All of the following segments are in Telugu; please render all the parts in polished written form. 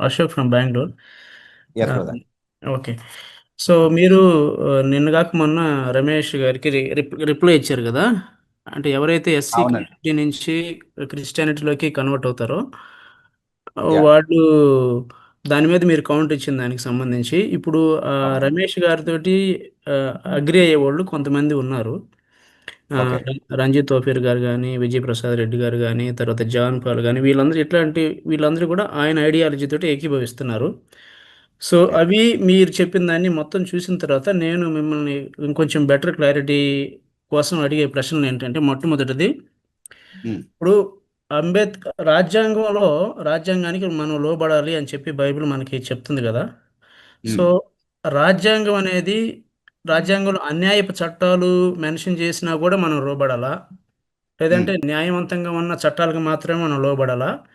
Ashok from Bengaluru. Yes brother. Okay. So మీరు నిన్న కాక మొన్న రమేష్ గారికి రిప్లై ఇచ్చారు కదా. అంటే ఎవరైతే ఎస్సీ అవునండి. కమ్యూనిటీ నుంచి క్రిస్టియానిటీలోకి కన్వర్ట్ అవుతారో యా. వాళ్ళు దాని మీద మీరు కౌంట్ ఇచ్చిన దానికి సంబంధించి ఇప్పుడు అవును. రమేష్ గారితో అగ్రి అయ్యే వాళ్ళు కొంతమంది ఉన్నారు. ఓకే. రంజిత్ ఓఫీర్ గారు కానీ, విజయ్ ప్రసాద్ రెడ్డి గారు కానీ, తర్వాత జాన్ పాల్ కానీ, వీళ్ళందరూ వీళ్ళందరూ కూడా ఆయన ఐడియాలజీ తోటి ఏకీభవిస్తున్నారు. So okay. అవి మీరు చెప్పిన దాన్ని మొత్తం చూసిన తర్వాత నేను మిమ్మల్ని ఇంకొంచెం బెటర్ క్లారిటీ కోసం అడిగే ప్రశ్నలు ఏంటంటే, మొట్టమొదటిది, ఉమ్, ఇప్పుడు రాజ్యాంగంలో రాజ్యాంగానికి మనం లోబడాలి అని చెప్పి బైబిల్ మనకి చెప్తుంది కదా. సో ఉమ్, రాజ్యాంగం అనేది, రాజ్యాంగంలో అన్యాయపు చట్టాలు మెన్షన్ చేసినా కూడా మనం లోబడాలా, ఉమ్, లేదంటే న్యాయవంతంగా ఉన్న చట్టాలకు మాత్రమే మనం లోబడాలా, ఉమ్,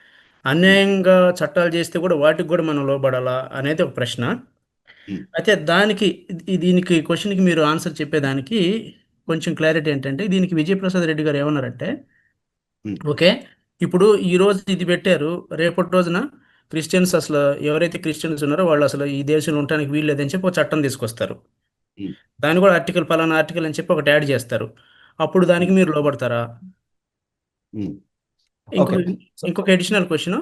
అన్యాయంగా చట్టాలు చేస్తే కూడా వాటికి కూడా మనం లోబడాలా అనేది ఒక ప్రశ్న. ఉమ్, అయితే దానికి దీనికి క్వశ్చన్కి మీరు ఆన్సర్ చెప్పేదానికి కొంచెం క్లారిటీ ఏంటంటే, దీనికి విజయప్రసాద్ రెడ్డి గారు ఏమన్నారంటే, ఉమ్, ఓకే, ఇప్పుడు ఈ రోజు ఇది పెట్టారు, రేపటి రోజున క్రిస్టియన్స్ అసలు ఎవరైతే క్రిస్టియన్స్ ఉన్నారో వాళ్ళు అసలు ఈ దేశంలో ఉండడానికి వీలు లేదని చెప్పి ఒక చట్టం తీసుకొస్తారు. ఉమ్, దాన్ని కూడా ఆర్టికల్, పలానా ఆర్టికల్ అని చెప్పి ఒకటి యాడ్ చేస్తారు. అప్పుడు దానికి ఉమ్, మీరు లోబడతారా? ఉమ్. ఇంకో ఓకే. సో ఇంకొక ఎడిషనల్ క్వశ్చన్,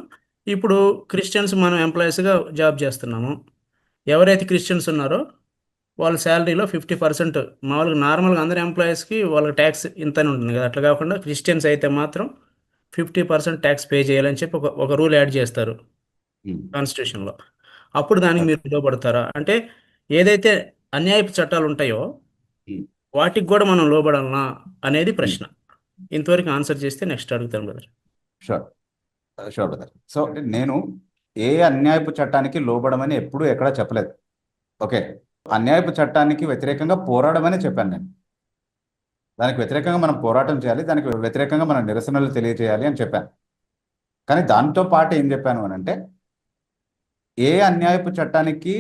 ఇప్పుడు క్రిస్టియన్స్ మనం ఎంప్లాయీస్గా జాబ్ చేస్తున్నాము. ఎవరైతే క్రిస్టియన్స్ ఉన్నారో వాళ్ళ శాలరీలో 50%, మామూలుగా నార్మల్గా అందరు ఎంప్లాయీస్కి వాళ్ళకి ట్యాక్స్ ఇంతనే ఉంటుంది కదా, అట్లా కాకుండా క్రిస్టియన్స్ అయితే మాత్రం 50% ట్యాక్స్ పే చేయాలని చెప్పి ఒక రూల్ యాడ్ చేస్తారు ఉమ్, కాన్స్టిట్యూషన్లో. అప్పుడు దానికి ఓకే. మీరు లోబడతారా అంటే, ఏదైతే అన్యాయపు చట్టాలు ఉంటాయో ఉమ్, వాటికి కూడా మనం లోబడాలనా అనేది ఉమ్, ప్రశ్న. ఇంతవరకు ఆన్సర్ చేస్తే నెక్స్ట్ అడుగుతాను brother. Sure. Sure brother. So నేను ఏ అన్యాయపు చట్టానికి లోబడమని ఎప్పుడూ ఎక్కడా చెప్పలేదు. ఓకే. అన్యాయపు చట్టానికి వ్యతిరేకంగా పోరాడమని చెప్పాను నేను. దానికి వ్యతిరేకంగా మనం పోరాటం చేయాలి, దానికి వ్యతిరేకంగా మనం నిరసనలు తెలియజేయాలి అని చెప్పాను. కానీ దాంతో పాటు ఏం చెప్పాను అని అంటే, ఏ అన్యాయపు చట్టానికి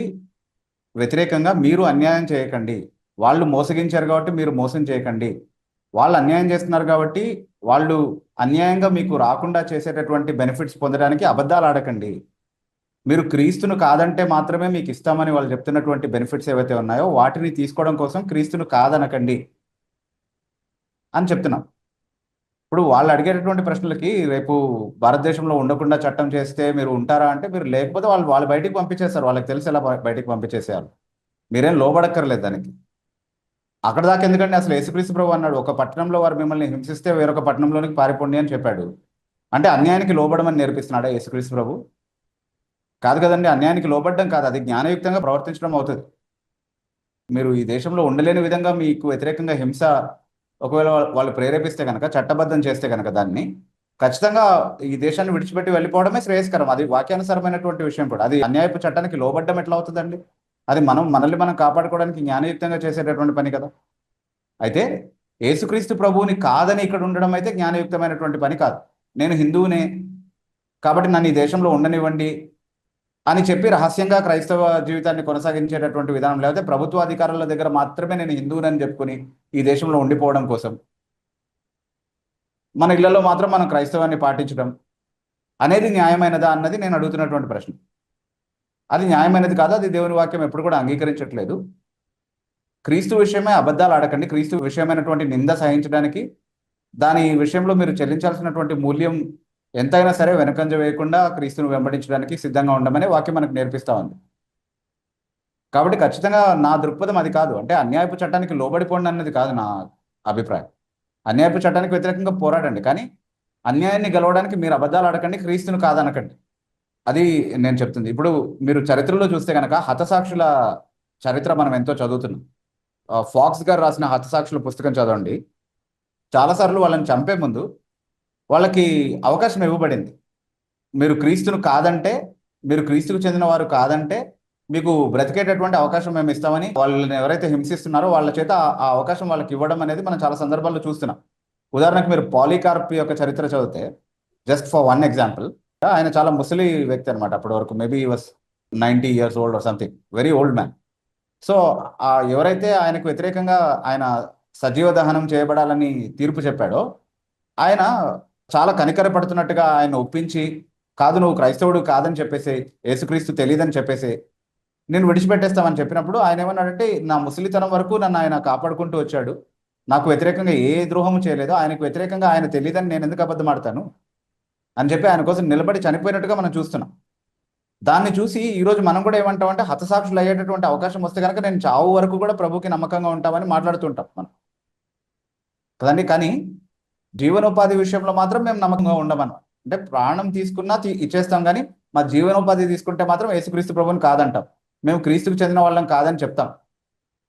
వ్యతిరేకంగా మీరు అన్యాయం చేయకండి. వాళ్ళు మోసగించారు కాబట్టి మీరు మోసం చేయకండి. వాళ్ళు అన్యాయం చేస్తున్నారు కాబట్టి వాళ్ళు అన్యాయంగా మీకు రాకుండా చేసేటటువంటి బెనిఫిట్స్ పొందడానికి అబద్ధాలు ఆడకండి. మీరు క్రీస్తును కాదంటే మాత్రమే మీకు ఇస్తామని వాళ్ళు చెప్తున్నటువంటి బెనిఫిట్స్ ఏవైతే ఉన్నాయో వాటిని తీసుకోవడం కోసం క్రీస్తును కాదనకండి అని చెప్తున్నాం. ఇప్పుడు వాళ్ళు అడిగేటటువంటి ప్రశ్నలకి, రేపు భారతదేశంలో ఉండకుండా చట్టం చేస్తే మీరు ఉంటారా అంటే, మీరు లేకపోతే వాళ్ళు వాళ్ళు బయటికి పంపించేస్తారు. వాళ్ళకి తెలిసి ఎలా బయటికి పంపించేసేయాలి. మీరేం లోబడక్కర్లేదు దానికి. అక్కడ దాకా ఎందుకంటే, అసలు యేసుక్రీస్తు ప్రభు అన్నాడు, ఒక పట్టణంలో వారు మిమ్మల్ని హింసిస్తే వేరొక పట్టణంలోనికి పారిపోండి అని చెప్పాడు. అంటే అన్యాయానికి లోబడమని నేర్పిస్తున్నాడా యేసుక్రీస్తు ప్రభు? కాదు కదండి. అన్యాయానికి లోబడడం కాదు, అది జ్ఞానయుక్తంగా ప్రవర్తించడం అవుతుంది. మీరు ఈ దేశంలో ఉండలేని విధంగా మీకు వ్యతిరేకంగా హింస ఒకవేళ వాళ్ళు ప్రేరేపిస్తే కనుక, చట్టబద్ధం చేస్తే కనుక దాన్ని, ఖచ్చితంగా ఈ దేశాన్ని విడిచిపెట్టి వెళ్ళిపోవడమే శ్రేయస్కరం. అది వాక్యానుసారమైనటువంటి విషయం కూడా. అది అన్యాయపు చట్టానికి లోబడ్డం ఎట్లా అవుతుందండి? అది మనల్ని మనం కాపాడుకోవడానికి జ్ఞానయుక్తంగా చేసేటటువంటి పని కదా. అయితే యేసుక్రీస్తు ప్రభువుని కాదని ఇక్కడ ఉండడం అయితే జ్ఞానయుక్తమైనటువంటి పని కాదు. నేను హిందువునే కాబట్టి నన్ను ఈ దేశంలో ఉండనివ్వండి అని చెప్పి రహస్యంగా క్రైస్తవ జీవితాన్ని కొనసాగించేటటువంటి విధానం, లేకపోతే ప్రభుత్వ అధికారుల దగ్గర మాత్రమే నేను హిందువునని చెప్పుకొని ఈ దేశంలో ఉండిపోవడం కోసం మన ఇళ్లలో మాత్రం మనం క్రైస్తవాన్ని పాటించడం అనేది న్యాయమైనదా అన్నది నేను అడుగుతున్నటువంటి ప్రశ్న. అది న్యాయమైనది కాదు, అది దేవుని వాక్యం ఎప్పుడు కూడా అంగీకరించట్లేదు. క్రీస్తు విషయమే అబద్ధాలు ఆడకండి. క్రీస్తు విషయమైనటువంటి నింద సహించడానికి, దాని విషయంలో మీరు చెల్లించాల్సినటువంటి మూల్యం ఎంతైనా సరే వెనకంజ వేయకుండా క్రీస్తును వెంబడించడానికి సిద్ధంగా ఉండమని వాక్యం మనకు నేర్పిస్తా ఉంది. కాబట్టి ఖచ్చితంగా నా దృక్పథం అది కాదు. అంటే అన్యాయపు చట్టానికి లోబడిపోండి అన్నది కాదు నా అభిప్రాయం. అన్యాయపు చట్టానికి వ్యతిరేకంగా పోరాడండి, కానీ అన్యాయాన్ని గెలవడానికి మీరు అబద్ధాలు ఆడకండి, క్రీస్తును కాదనకండి. అది నేను చెప్తుంది. ఇప్పుడు మీరు చరిత్రలో చూస్తే కనుక, హతసాక్షుల చరిత్ర మనం ఎంతో చదువుతున్నాం. ఫాక్స్ గారు రాసిన హతసాక్షుల పుస్తకం చదవండి. చాలాసార్లు వాళ్ళని చంపే ముందు వాళ్ళకి అవకాశం ఇవ్వబడింది. మీరు క్రీస్తును కాదంటే, మీరు క్రీస్తుకు చెందిన వారు కాదంటే మీకు బ్రతికేటటువంటి అవకాశం మేము ఇస్తామని వాళ్ళని ఎవరైతే హింసిస్తున్నారో వాళ్ళ చేత ఆ అవకాశం వాళ్ళకి ఇవ్వడం అనేది మనం చాలా సందర్భాల్లో చూస్తున్నాం. ఉదాహరణకు మీరు పాలీకార్ప్ యొక్క చరిత్ర చదివితే, జస్ట్ ఫర్ వన్ ఎగ్జాంపుల్, ఆయన చాలా ముసలి వ్యక్తి అనమాట. అప్పటి వరకు maybe was 90 years old or something, very old man. So ఎవరైతే ఆయనకు వ్యతిరేకంగా ఆయన సజీవ దహనం చేయబడాలని తీర్పు చెప్పాడో, ఆయన చాలా కనికరపడుతున్నట్టుగా ఆయన ఒప్పించి కాదు నువ్వు క్రైస్తవుడు కాదని చెప్పేసి, యేసుక్రీస్తు తెలియదని చెప్పేసి నేను విడిచిపెట్టేస్తామని చెప్పినప్పుడు ఆయన ఏమన్నాడంటే, నా ముసలితనం వరకు నన్ను ఆయన కాపాడుకుంటూ వచ్చాడు, నాకు వ్యతిరేకంగా ఏ ద్రోహము చేయలేదు, ఆయనకు వ్యతిరేకంగా ఆయన తెలియదని నేను ఎందుకు అబద్ధం ఆడతాను అని చెప్పి ఆయన కోసం నిలబడి చనిపోయినట్టుగా మనం చూస్తున్నాం. దాన్ని చూసి ఈరోజు మనం కూడా ఏమంటామంటే, హతసాక్షులు అయ్యేటటువంటి అవకాశం వస్తే కనుక నేను చావు వరకు కూడా ప్రభుకి నమ్మకంగా ఉంటామని మాట్లాడుతుంటాం మనం కదండి. కానీ జీవనోపాధి విషయంలో మాత్రం మేము నమ్మకంగా ఉండమను. అంటే ప్రాణం తీసుకున్నా ఇచ్చేస్తాం, కానీ మా జీవనోపాధి తీసుకుంటే మాత్రం యేసుక్రీస్తు ప్రభుని కాదంటాం, మేము క్రీస్తుకు చెందిన వాళ్ళం కాదని చెప్తాం.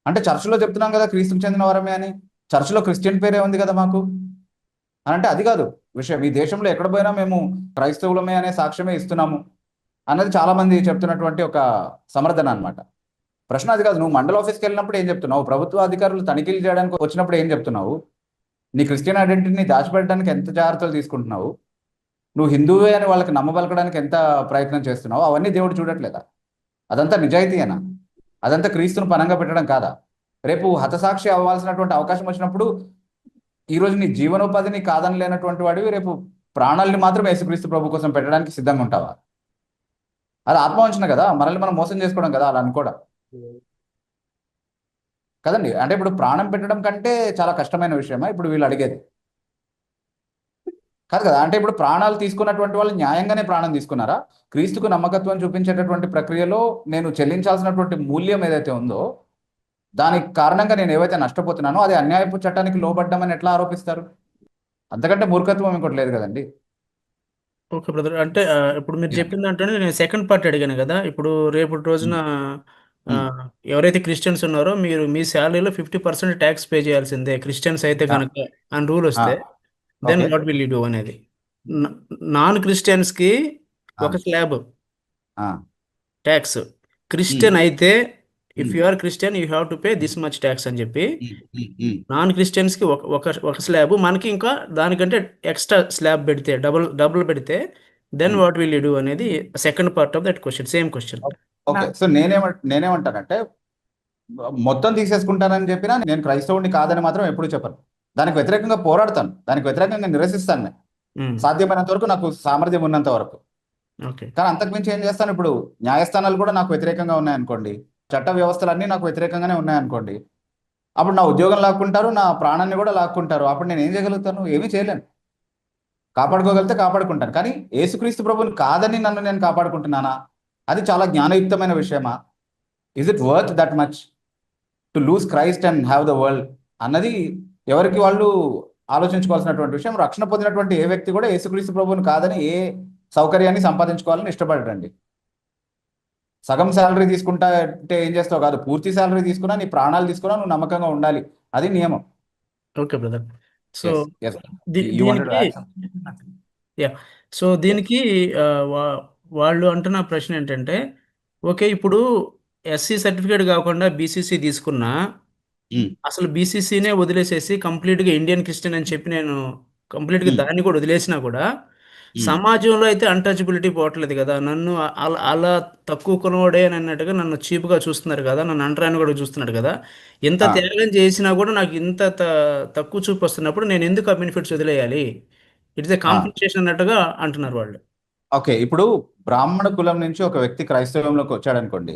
అంటే చర్చిలో చెప్తున్నాం కదా క్రీస్తుకు చెందిన వారమే అని, చర్చిలో క్రిస్టియన్ పేరే ఉంది కదా మాకు అని. అంటే అది కాదు విషయం. ఈ దేశంలో ఎక్కడ పోయినా మేము క్రైస్తవులమే అనే సాక్ష్యమే ఇస్తున్నాము అన్నది చాలా మంది చెప్తున్నటువంటి ఒక సమర్థన అన్నమాట. ప్రశ్న అది కాదు. నువ్వు మండల ఆఫీస్కి వెళ్ళినప్పుడు ఏం చెప్తున్నావు, ప్రభుత్వ అధికారులు తనిఖీలు చేయడానికి వచ్చినప్పుడు ఏం చెప్తున్నావు, నీ క్రిస్టియన్ ఐడెంటిటీని దాచిపెట్టడానికి ఎంత జాగ్రత్తలు తీసుకుంటున్నావు, నువ్వు హిందువే అని వాళ్ళకి నమ్మబలకడానికి ఎంత ప్రయత్నం చేస్తున్నావు, అవన్నీ దేవుడు చూడట్లేదా? అదంతా నిజాయితీయేనా? అదంతా క్రీస్తును పనంగా పెట్టడం కాదా? రేపు హతసాక్షి అవ్వాల్సినటువంటి అవకాశం వచ్చినప్పుడు ఈరోజు నీ జీవనోపాధిని కాదని లేనటువంటి వాడివి రేపు ప్రాణాలని మాత్రం యేసుక్రీస్తు ప్రభు కోసం పెట్టడానికి సిద్ధంగా ఉంటావా? అది ఆత్మవంచన కదా, మనల్ని మనం మోసం చేసుకోవడం కదా అలా అనుకోవడం కదండి. అంటే ఇప్పుడు ప్రాణం పెట్టడం కంటే చాలా కష్టమైన విషయమా ఇప్పుడు వీళ్ళు అడిగేది? కాదు కదా. అంటే ఇప్పుడు ప్రాణాలు తీసుకున్నటువంటి వాళ్ళు న్యాయంగానే ప్రాణం తీసుకున్నారా? క్రీస్తుకు నమ్మకత్వం చూపించేటటువంటి ప్రక్రియలో నేను చెల్లించాల్సినటువంటి మూల్యం ఏదైతే ఉందో దానికి కారణంగా నేను ఏవైతే నష్టపోతున్నానో అది అన్యాయపు చట్టానికి లోబడ్డామని ఎట్లా ఆరోపిస్తారు? అంతకంటే మూర్ఖత్వం ఇంకోటి లేదు కదండి. Okay brother. అంటే ఇప్పుడు మీరు చెప్పిన దాంట్లోనే నేను సెకండ్ పార్ట్ అడిగాను కదా. ఇప్పుడు రేపటి రోజున ఆ, ఎవరైతే క్రిస్టియన్స్ ఉన్నారో మీరు మీ శాలరీలో 50% ట్యాక్స్ పే చేయాల్సిందే క్రిస్టియన్స్ అయితే కనుక అని రూల్ వస్తే, then okay. What will you do అనేది. నాన్ క్రిస్టియన్స్కి ఒక స్లాబ్ ట్యాక్స్, క్రిస్టియన్ అయితే if you are Christian you have to pay this much tax అని చెప్పి, నాన్ క్రిస్టియన్స్కి ఒక ఒక ఒక స్లాబ్, మనకి ఇంకా దానికంటే ఎక్స్ట్రా స్లాబ్ పెడితే డబుల్ డబుల్ పెడితే then what will you do అనేది second part of that question, same question. Okay. So నేనేమంటానంటే మొత్తం తీసేసుకుంటానని చెప్పినా నేను క్రైస్తవుడిని కాదని మాత్రం ఎప్పుడు చెప్పను. దానికి వ్యతిరేకంగా పోరాడతాను, దానికి వ్యతిరేకంగా నిరసిస్తాను నేను సాధ్యమైనంత వరకు, నాకు సామర్థ్యం ఉన్నంత వరకు. ఓకే. కానీ అంతకుమించి ఏం చేస్తాను? ఇప్పుడు న్యాయస్థానాలు కూడా నాకు వ్యతిరేకంగా ఉన్నాయనుకోండి, చట్ట వ్యవస్థలన్నీ నాకు వ్యతిరేకంగానే ఉన్నాయనుకోండి, అప్పుడు నా ఉద్యోగం లాక్కుంటారు, నా ప్రాణాన్ని కూడా లాక్కుంటారు. అప్పుడు నేను ఏం చేయగలుగుతాను? ఏమీ చేయలేను. కాపాడుకోగలిగితే కాపాడుకుంటాను, కానీ యేసుక్రీస్తు ప్రభుని కాదని నన్ను నేను కాపాడుకుంటున్నానా? అది చాలా జ్ఞానయుక్తమైన విషయమా? Is it worth that much to lose Christ and have the world అన్నది ఎవరికి వాళ్ళు ఆలోచించుకోవాల్సినటువంటి విషయం. రక్షణ పొందినటువంటి ఏ వ్యక్తి కూడా యేసుక్రీస్తు ప్రభుని కాదని ఏ సౌకర్యాన్ని సంపాదించుకోవాలని ఇష్టపడరండి. సగం శాలరీ తీసుకుంటా అంటే ఏం చేస్తావు కాదు, పూర్తి శాలరీ తీసుకున్నా, నీ ప్రాణాలు తీసుకున్నా నువ్వు నమ్మకంగా ఉండాలి, అది నియమం. Okay brother. So Yes. You wanted to దీనికి add something? యా, సో దీనికి ఆ, వాళ్ళు అంటున్న ప్రశ్న ఏంటంటే, ఓకే ఇప్పుడు ఎస్సీ సర్టిఫికేట్ కాకుండా బీసీసీ తీసుకున్నా అసలు బీసీసీనే వదిలేసేసి కంప్లీట్గా ఇండియన్ క్రిస్టియన్ అని చెప్పి నేను కంప్లీట్గా దాన్ని కూడా వదిలేసినా కూడా సమాజంలో అయితే అన్టచబిలిటీ పోవట్లేదు కదా, నన్ను అలా తక్కువ కొనవాడే అని అన్నట్టుగా నన్ను చీప్గా చూస్తున్నారు కదా, నన్ను అంటరాని కూడా చూస్తున్నారు కదా, ఎంత త్యాగం చేసినా కూడా నాకు ఇంత తక్కువ చూపు వస్తున్నప్పుడు నేను ఎందుకు ఆ బెనిఫిట్స్ వదిలేయాలి, ఇట్స్ ఏ కాంపెన్సేషన్ అన్నట్టుగా అంటున్నారు వాళ్ళు. ఓకే. ఇప్పుడు బ్రాహ్మణ కులం నుంచి ఒక వ్యక్తి క్రైస్తవంలోకి వచ్చాడు అనుకోండి,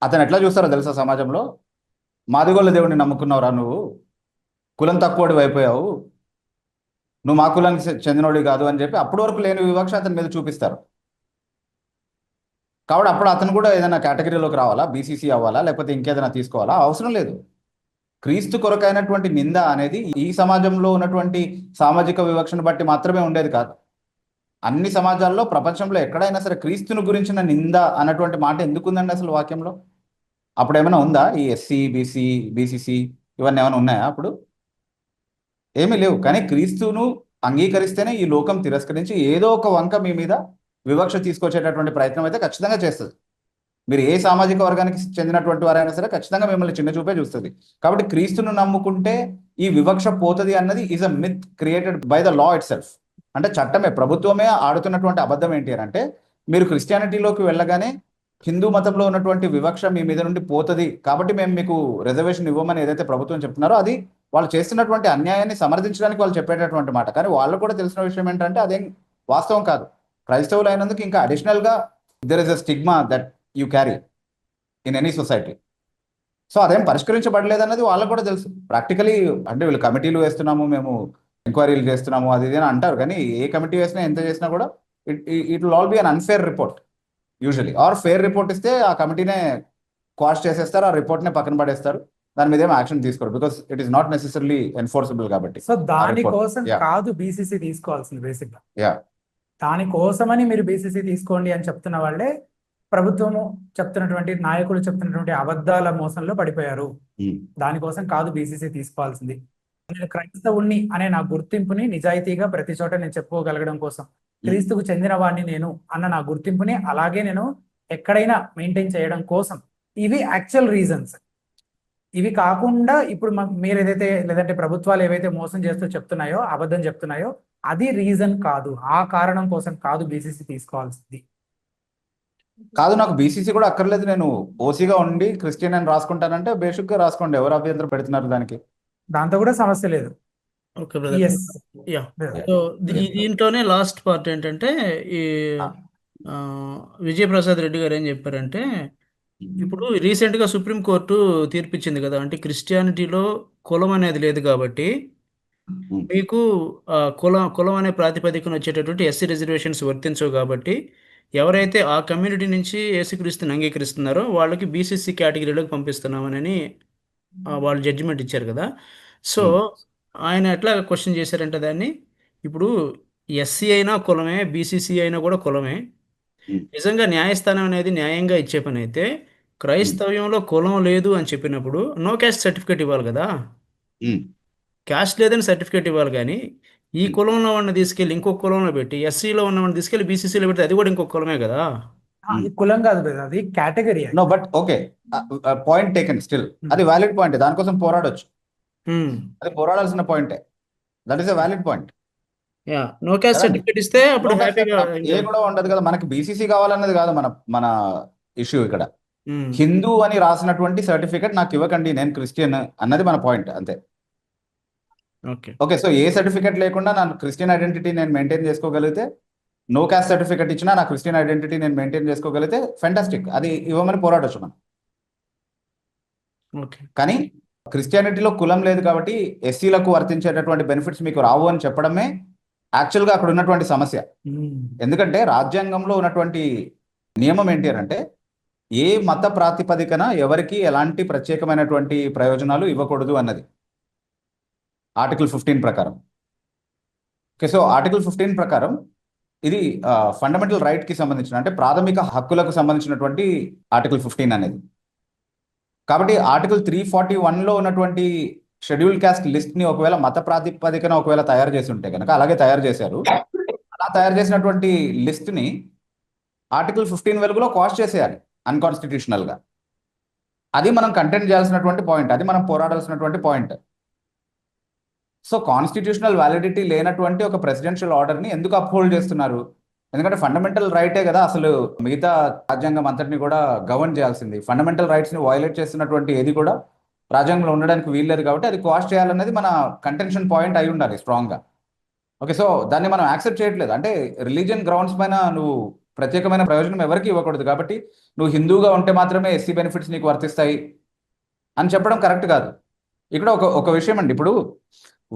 అతను ఎట్లా చూస్తారో తెలుసా సమాజంలో? మాదిగోళ్ళ దేవుడిని నమ్ముకున్నావురా నువ్వు, కులం తక్కువడి అయిపోయావు, నువ్వు మా కులానికి చెందినోడి కాదు అని చెప్పి అప్పటి వరకు లేని వివక్ష అతని మీద చూపిస్తారు. కాబట్టి అప్పుడు అతను కూడా ఏదైనా కేటగిరీలోకి రావాలా, బీసీసీ అవ్వాలా, లేకపోతే ఇంకేదైనా తీసుకోవాలా? అవసరం లేదు. క్రీస్తు కొరకైనటువంటి నింద అనేది ఈ సమాజంలో ఉన్నటువంటి సామాజిక వివక్షను బట్టి మాత్రమే ఉండేది కాదు. అన్ని సమాజాల్లో, ప్రపంచంలో ఎక్కడైనా సరే క్రీస్తుని గురించిన నింద అన్నటువంటి మాట ఎందుకు ఉందండి అసలు వాక్యంలో? అప్పుడు ఏమైనా ఉందా? ఈ ఎస్సీ, బీసీ, బీసీసీ ఇవన్నీ ఏమైనా ఉన్నాయా అప్పుడు? ఏమీ లేవు. కానీ క్రీస్తును అంగీకరిస్తేనే ఈ లోకం తిరస్కరించి ఏదో ఒక వంక మీ మీద వివక్ష తీసుకొచ్చేటటువంటి ప్రయత్నం అయితే ఖచ్చితంగా చేస్తుంది. మీరు ఏ సామాజిక వర్గానికి చెందినటువంటి వారైనా సరే ఖచ్చితంగా మిమ్మల్ని చిన్న చూపే చూస్తుంది. కాబట్టి క్రీస్తును నమ్ముకుంటే ఈ వివక్ష పోతుంది అన్నది is a myth created by the law it self. అంటే చట్టమే, ప్రభుత్వమే ఆడుతున్నటువంటి అబద్ధం ఏంటి అని అంటే, మీరు క్రిస్టియానిటీలోకి వెళ్ళగానే హిందూ మతంలో ఉన్నటువంటి వివక్ష మీ మీద నుండి పోతుంది కాబట్టి మేము మీకు రిజర్వేషన్ ఇవ్వమని ఏదైతే ప్రభుత్వం చెప్తున్నారో అది వాళ్ళు చేస్తున్నటువంటి అన్యాయాన్ని సమర్థించడానికి వాళ్ళు చెప్పేటటువంటి మాట. కానీ వాళ్ళు కూడా తెలిసిన విషయం ఏంటంటే అదేం వాస్తవం కాదు. క్రైస్తవులు అయినందుకు ఇంకా అడిషనల్గా there is a stigma that you carry in any society. So అదేం పరిష్కరించబడలేదు అన్నది వాళ్ళకు కూడా తెలుసు. ప్రాక్టికలీ అంటే వీళ్ళు కమిటీలు వేస్తున్నాము, మేము ఎంక్వైరీలు చేస్తున్నాము, అది ఇది అని అంటారు, కానీ ఏ కమిటీ వేసినా ఎంత చేసినా కూడా it will all be un unfair report usually. Or fair report ఇస్తే ఆ కమిటీనే క్వాష్ చేసేస్తారు, ఆ రిపోర్ట్నే పక్కన పడేస్తారు, దాని మీద ఏం యాక్షన్ తీసుకోరు, because it is not necessarily enforceable కాబట్టి సో ఆ రిపోర్ట్. దానికోసం యా కాదు బీసీసీ తీసుకోవాల్సింది బేసిక్ గా. యా దానికోసమని మీరు బీసీసీ తీసుకోండి అని చెప్తున్న వాళ్ళే ప్రభుత్వము చెప్తున్నటువంటి నాయకులు చెప్తున్నటువంటి అబద్ధాల మోసంలో పడిపోయారు. దానికోసం కాదు బీసీసీ తీసుకోవాల్సింది. నేను క్రైస్తవుణ్ణి అనే నా గుర్తింపుని నిజాయితీగా ప్రతి చోట నేను చెప్పుకోగలగడం కోసం, క్రీస్తుకు చెందిన వాడిని నేను అన్న నా గుర్తింపుని అలాగే నేను ఎక్కడైనా మెయింటైన్ చేయడం కోసం, ఇవి యాక్చువల్ రీజన్స్. ఇవి కాకుండా ఇప్పుడు మీరు ఏదైతే లేదంటే ప్రభుత్వాలు ఏవైతే మోసం చేస్తూ చెప్తున్నాయో, అబద్ధం చెప్తున్నాయో, అది రీజన్ కాదు. ఆ కారణం కోసం కాదు బీసీసీ తీసుకోవాల్సింది. కాదు, నాకు బీసీసీ కూడా అక్కర్లేదు, నేను ఓసీగా ఉండి క్రిస్టియన్ అని రాసుకుంటానంటే బేసిక్గా రాసుకోండి, ఎవరు అభ్యంతరం పెడుతున్నారు దానికి? దాంతో కూడా సమస్య లేదు. Okay brother. Yes yeah so దీంట్లోనే లాస్ట్ పార్ట్ ఏంటంటే ఈ విజయప్రసాద్ రెడ్డి గారు ఏం చెప్పారంటే, ఇప్పుడు రీసెంట్గా సుప్రీంకోర్టు తీర్పిచ్చింది కదా, అంటే క్రిస్టియానిటీలో కులం అనేది లేదు కాబట్టి మీకు కులం అనే ప్రాతిపదికన వచ్చేటటువంటి ఎస్సీ రిజర్వేషన్స్ వర్తించవు కాబట్టి ఎవరైతే ఆ కమ్యూనిటీ నుంచి యేసుక్రీస్తుని అంగీకరిస్తున్నారో వాళ్ళకి బీసీసీ కేటగిరీలోకి పంపిస్తున్నామని వాళ్ళు జడ్జిమెంట్ ఇచ్చారు కదా. సో ఆయన ఎట్లా క్వశ్చన్ చేశారంటే దాన్ని, ఇప్పుడు ఎస్సీ అయినా కులమే, బీసీసీ అయినా కూడా కులమే. నిజంగా న్యాయస్థానం అనేది న్యాయంగా ఇచ్చే పని అయితే క్రైస్తవ్యంలో కులం లేదు అని చెప్పినప్పుడు నో క్యాస్ట్ సర్టిఫికేట్ ఇవ్వాలి కదా. క్యాస్ట్ లేదని సర్టిఫికేట్ ఇవ్వాలి, కానీ ఈ కులంలో ఉన్న తీసుకెళ్ళి ఇంకొక కులంలో పెట్టి ఎస్సీలో ఉన్నవాడిని తీసుకెళ్ళి బీసీసీలో పెడితే అది కూడా ఇంకొక కులమే కదా. అది కులం కాదు బ్రదర్, అది category. No but okay, point taken, still అది వ్యాలిడ్ పాయింట్, దానికోసం పోరాడొచ్చు, అది పోరాడాల్సిన పాయింటే, that is a valid point. Yeah no caste certificate ఇస్తే అప్పుడు హ్యాపీగా ఏ కూడా ఉండదు కదా, మనకి బీసీసీ కావాలన్నది కాదు మన ఇష్యూ ఇక్కడ. హిందూ అని రాసినటువంటి సర్టిఫికేట్ నాకు ఇవ్వకండి, నేను క్రిస్టియన్ అన్నది మన పాయింట్, అంతే. ఓకే ఓకే, సో ఏ సర్టిఫికేట్ లేకుండా నా క్రిస్టియన్ ఐడెంటిటీ నేను మెయింటైన్ చేసుకోగలిగితే, నో క్యాస్ట్ సర్టిఫికేట్ ఇచ్చినా నా క్రిస్టియన్ ఐడెంటిటీ నేను మెయింటైన్ చేసుకోగలిగితే ఫెంటాస్టిక్, అది ఇవ్వమని పోరాడొచ్చు మనం. ఓకే కానీ క్రిస్టియానిటీలో కులం లేదు కాబట్టి ఎస్సీలకు వర్తించేటటువంటి బెనిఫిట్స్ మీకు రావు అని చెప్పడమే యాక్చువల్గా అక్కడ ఉన్నటువంటి సమస్య. ఎందుకంటే రాజ్యాంగంలో ఉన్నటువంటి నియమం ఏంటి అంటే, ఏ మత ప్రాతిపదికన ఎవరికి ఎలాంటి ప్రత్యేకమైనటువంటి ప్రయోజనాలు ఇవ్వకూడదు అన్నది ఆర్టికల్ 15 ప్రకారం. ఓకే, సో ఆర్టికల్ 15 ప్రకారం ఇది ఫండమెంటల్ రైట్ కి సంబంధించిన, అంటే ప్రాథమిక హక్కులకు సంబంధించినటువంటి ఆర్టికల్ 15 అనేది. కాబట్టి ఆర్టికల్ 341లో ఉన్నటువంటి షెడ్యూల్ క్యాస్ట్ లిస్ట్ ని ఒకవేళ మత ప్రాతిపదికన ఒకవేళ తయారు చేసి ఉంటే కనుక, అలాగే తయారు చేశారు, అలా తయారు చేసినటువంటి లిస్ట్ ని ఆర్టికల్ 15 వెలుగులో కాస్ట్ చేసేయాలి అన్కాన్స్టిట్యూషనల్ గా. అది మనం కంటెంట్ చేయాల్సినటువంటి పాయింట్, అది మనం పోరాడాల్సినటువంటి పాయింట్. సో కాన్స్టిట్యూషనల్ వ్యాలిడిటీ లేనటువంటి ఒక ప్రెసిడెన్షియల్ ఆర్డర్ని ఎందుకు అప్హోల్డ్ చేస్తున్నారు? ఎందుకంటే ఫండమెంటల్ రైటే కదా అసలు మిగతా రాజ్యాంగం అంతటిని కూడా గవర్న్ చేయాల్సింది. ఫండమెంటల్ రైట్స్ని వయలేట్ చేస్తున్నటువంటి ఏది కూడా రాజ్యాంగంలో ఉండడానికి వీల్లేదు కాబట్టి అది క్వాష్ చేయాలన్నది మన కంటెన్షన్ పాయింట్ అయి ఉండాలి స్ట్రాంగ్గా. ఓకే, సో దాన్ని మనం యాక్సెప్ట్ చేయట్లేదు. అంటే రిలీజియన్ గ్రౌండ్స్ పైన నువ్వు ప్రత్యేకమైన ప్రయోజనం ఎవరికి ఇవ్వకూడదు కాబట్టి నువ్వు హిందూగా ఉంటే మాత్రమే ఎస్సీ బెనిఫిట్స్ నీకు వర్తిస్తాయి అని చెప్పడం కరెక్ట్ కాదు. ఇక్కడ ఒక విషయం అండి, ఇప్పుడు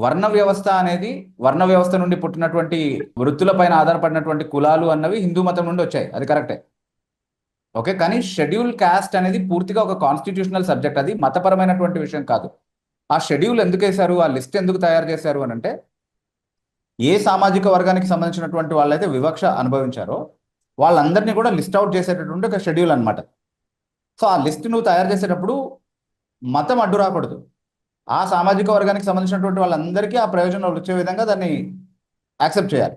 వర్ణ వ్యవస్థ అనేది, వర్ణ వ్యవస్థ నుండి పుట్టినటువంటి వృత్తులపైన ఆధారపడినటువంటి కులాలు అన్నవి హిందూ మతం నుండి వచ్చాయి, అది కరెక్టే. ఓకే, కానీ షెడ్యూల్ క్యాస్ట్ అనేది పూర్తిగా ఒక కాన్స్టిట్యూషనల్ సబ్జెక్ట్, అది మతపరమైనటువంటి విషయం కాదు. ఆ షెడ్యూల్ ఎందుకు వేశారు, ఆ లిస్ట్ ఎందుకు తయారు చేశారు అని అంటే, ఏ సామాజిక వర్గానికి సంబంధించినటువంటి వాళ్ళైతే వివక్ష అనుభవించారో వాళ్ళందరినీ కూడా లిస్ట్ అవుట్ చేసేటటువంటి ఒక షెడ్యూల్ అనమాట. సో ఆ లిస్ట్ నువ్వు తయారు చేసేటప్పుడు మతం అడ్డు రాకూడదు. ఆ సామాజిక వర్గానికి సంబంధించినటువంటి వాళ్ళందరికీ ఆ ప్రయోజనాలు వచ్చే విధంగా దాన్ని యాక్సెప్ట్ చేయాలి.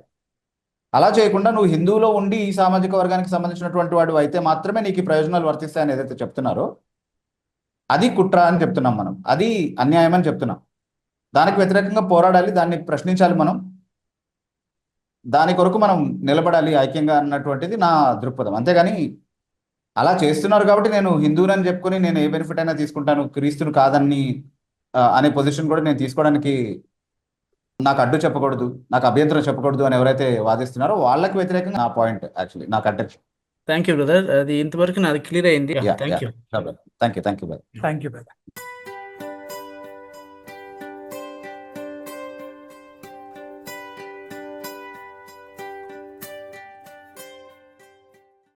అలా చేయకుండా నువ్వు హిందువులో ఉండి ఈ సామాజిక వర్గానికి సంబంధించినటువంటి వాడు అయితే మాత్రమే నీకు ఈ ప్రయోజనాలు వర్తిస్తాయని ఏదైతే చెప్తున్నారో అది కుట్ర అని చెప్తున్నాం మనం, అది అన్యాయం అని చెప్తున్నాం. దానికి వ్యతిరేకంగా పోరాడాలి, దాన్ని ప్రశ్నించాలి మనం, దాని కొరకు మనం నిలబడాలి ఐక్యంగా అన్నటువంటిది నా దృక్పథం. అంతేగాని అలా చేస్తున్నారు కాబట్టి నేను హిందువునని చెప్పుకొని నేను ఏ బెనిఫిట్ అయినా తీసుకుంటాను, క్రీస్తును కాదని అనే పొజిషన్ కూడా నేను తీసుకోవడానికి నాకు అడ్డు చెప్పకూడదు, నాకు అభ్యంతరం చెప్పకూడదు అని ఎవరైతే వాదిస్తున్నారో వాళ్ళకి వ్యతిరేకంగా నా పాయింట్, యాక్చువల్లీ నా కంటెక్స్ట్. థ్యాంక్ యూ బ్రదర్, అది ఇంతవరకు నాది క్లియర్ అయింది. Yeah thank you. Thank you. Thank you brother.